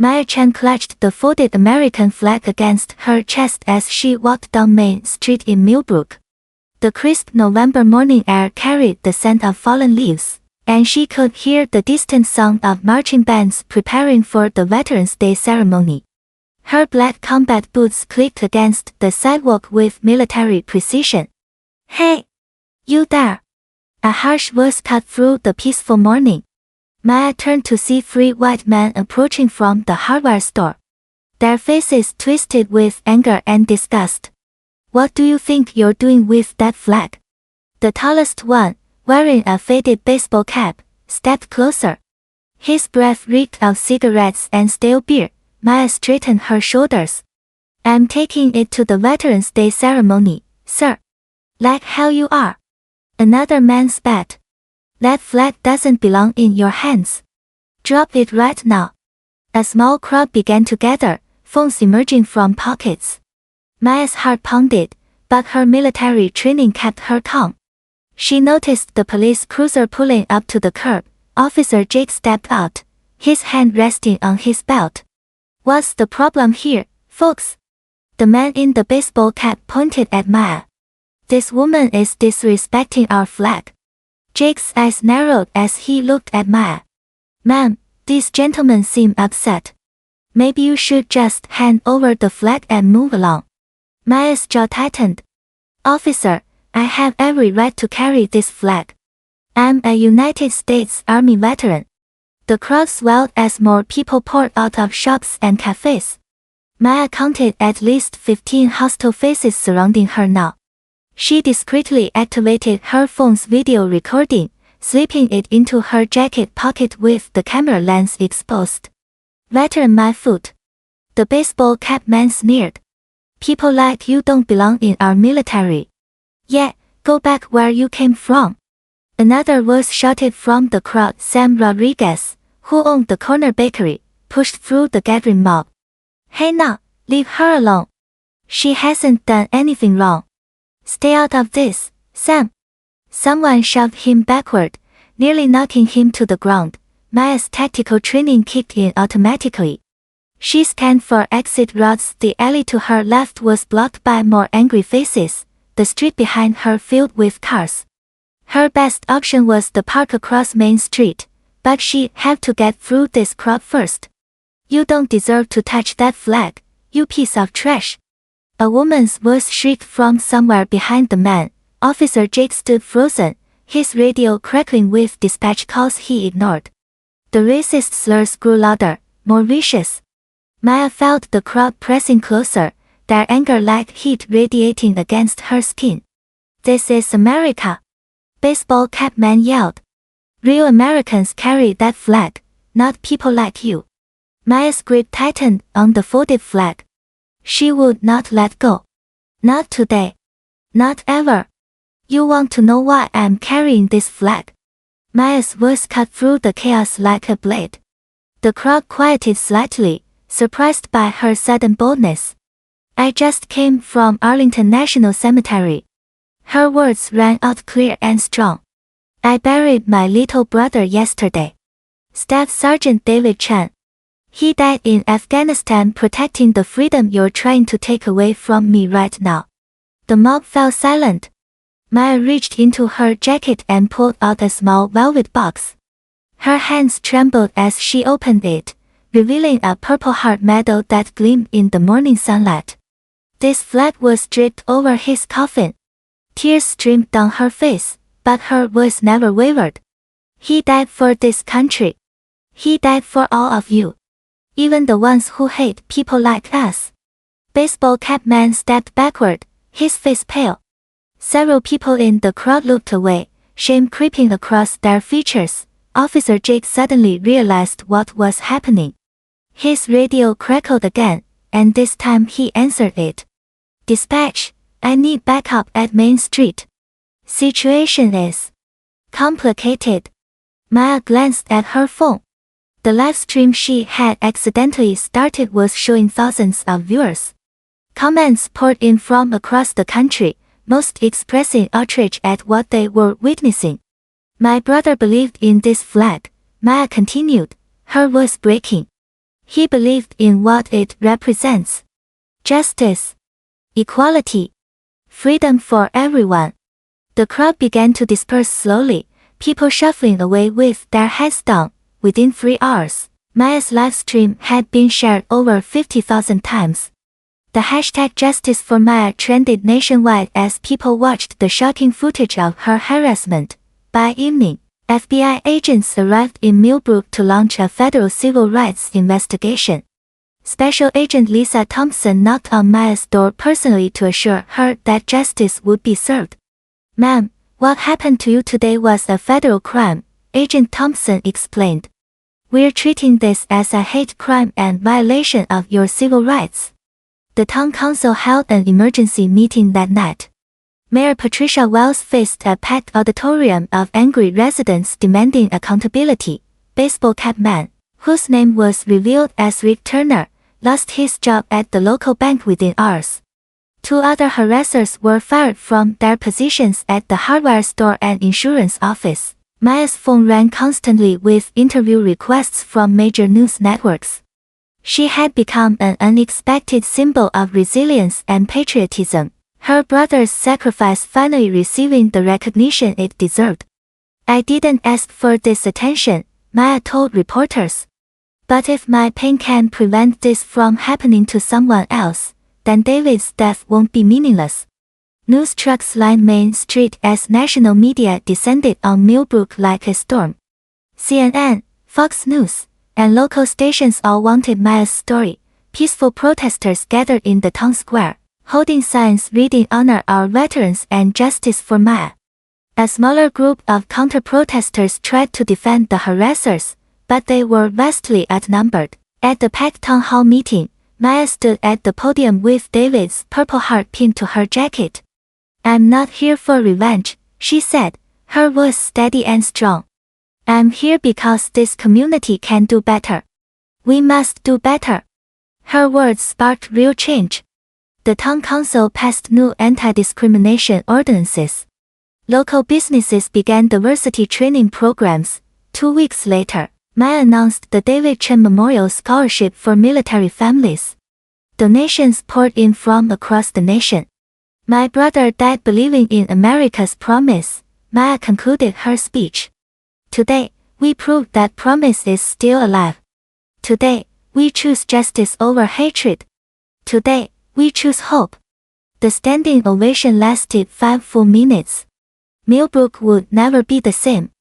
Maya Chan clutched the folded American flag against her chest as she walked down Main Street in Millbrook. The crisp November morning air carried the scent of fallen leaves, and she could hear the distant sound of marching bands preparing for the Veterans Day ceremony. Her black combat boots clicked against the sidewalk with military precision. "Hey! You there!" A harsh voice cut through the peaceful morning. Maya turned to see three white men approaching from the hardware store. Their faces twisted with anger and disgust. "What do you think you're doing with that flag?" The tallest one, wearing a faded baseball cap, stepped closer. His breath reeked of cigarettes and stale beer. Maya straightened her shoulders. "I'm taking it to the Veterans Day ceremony, sir." "Like hell you are." Another man spat. "That flag doesn't belong in your hands. Drop it right now." A small crowd began to gather, phones emerging from pockets. Maya's heart pounded, but her military training kept her calm. She noticed the police cruiser pulling up to the curb. Officer Jake stepped out, his hand resting on his belt. "What's the problem here, folks?" The man in the baseball cap pointed at Maya. "This woman is disrespecting our flag." Jake's eyes narrowed as he looked at Maya. "Ma'am, these gentlemen seem upset. Maybe you should just hand over the flag and move along." Maya's jaw tightened. "Officer, I have every right to carry this flag. I'm a United States Army veteran." The crowd swelled as more people poured out of shops and cafes. Maya counted at least 15 hostile faces surrounding her now. She discreetly activated her phone's video recording, slipping it into her jacket pocket with the camera lens exposed. "Veteran my foot." The baseball cap man sneered. "People like you don't belong in our military. Yeah, go back where you came from." Another voice shouted from the crowd. Sam Rodriguez, who owned the corner bakery, pushed through the gathering mob. "Hey now, leave her alone. She hasn't done anything wrong. Stay out of this, Sam." Someone shoved him backward, nearly knocking him to the ground. Maya's tactical training kicked in automatically. She scanned for exit routes. The alley to her left was blocked by more angry faces, the street behind her filled with cars. Her best option was the park across Main Street, but she had to get through this crowd first. "You don't deserve to touch that flag, you piece of trash." A woman's voice shrieked from somewhere behind the man. Officer Jake stood frozen, his radio crackling with dispatch calls he ignored. The racist slurs grew louder, more vicious. Maya felt the crowd pressing closer, their anger like heat radiating against her skin. "This is America," baseball cap man yelled. "Real Americans carry that flag, not people like you." Maya's grip tightened on the folded flag. She would not let go. "Not today. Not ever. You want to know why I'm carrying this flag?" Maya's voice cut through the chaos like a blade. The crowd quieted slightly, surprised by her sudden boldness. "I just came from Arlington National Cemetery." Her words rang out clear and strong. "I buried my little brother yesterday. Staff Sergeant David Chan. He died in Afghanistan protecting the freedom you're trying to take away from me right now." The mob fell silent. Maya reached into her jacket and pulled out a small velvet box. Her hands trembled as she opened it, revealing a Purple Heart medal that gleamed in the morning sunlight. This flag was draped over his coffin. Tears streamed down her face, but her voice never wavered. "He died for this country. He died for all of you. Even the ones who hate people like us." Baseball cap man stepped backward, his face pale. Several people in the crowd looked away, shame creeping across their features. Officer Jake suddenly realized what was happening. His radio crackled again, and this time he answered it. "Dispatch, I need backup at Main Street. Situation is complicated." Maya glanced at her phone. The live stream she had accidentally started was showing thousands of viewers. Comments poured in from across the country, most expressing outrage at what they were witnessing. "My brother believed in this flag," Maya continued, her voice breaking. He believed in what it represents: justice, equality, freedom for everyone. The crowd began to disperse slowly, people shuffling away with their heads down. Within 3 hours, Maya's live stream had been shared over 50,000 times. The hashtag Justice for Maya trended nationwide as people watched the shocking footage of her harassment. By evening, FBI agents arrived in Millbrook to launch a federal civil rights investigation. Special Agent Lisa Thompson knocked on Maya's door personally to assure her that justice would be served. "Ma'am, what happened to you today was a federal crime," Agent Thompson explained. "We're treating this as a hate crime and violation of your civil rights." The town council held an emergency meeting that night. Mayor Patricia Wells faced a packed auditorium of angry residents demanding accountability. Baseball cap man, whose name was revealed as Rick Turner, lost his job at the local bank within hours. 2 other harassers were fired from their positions at the hardware store and insurance office. Maya's phone rang constantly with interview requests from major news networks. She had become an unexpected symbol of resilience and patriotism, her brother's sacrifice finally receiving the recognition it deserved. "I didn't ask for this attention," Maya told reporters. "But if my pain can prevent this from happening to someone else, then David's death won't be meaningless." News trucks lined Main Street as national media descended on Millbrook like a storm. CNN, Fox News, and local stations all wanted Maya's story. Peaceful protesters gathered in the town square, holding signs reading "Honor our veterans" and "Justice for Maya." A smaller group of counter-protesters tried to defend the harassers, but they were vastly outnumbered. At the packed town hall meeting, Maya stood at the podium with David's Purple Heart pinned to her jacket. "I'm not here for revenge," she said, her voice steady and strong. "I'm here because this community can do better. We must do better." Her words sparked real change. The town council passed new anti-discrimination ordinances. Local businesses began diversity training programs. 2 weeks later, Maya announced the David Chen Memorial Scholarship for military families. Donations poured in from across the nation. "My brother died believing in America's promise," Maya concluded her speech. "Today, we proved that promise is still alive. Today, we choose justice over hatred. Today, we choose hope." The standing ovation lasted 5 full minutes. Millbrook would never be the same.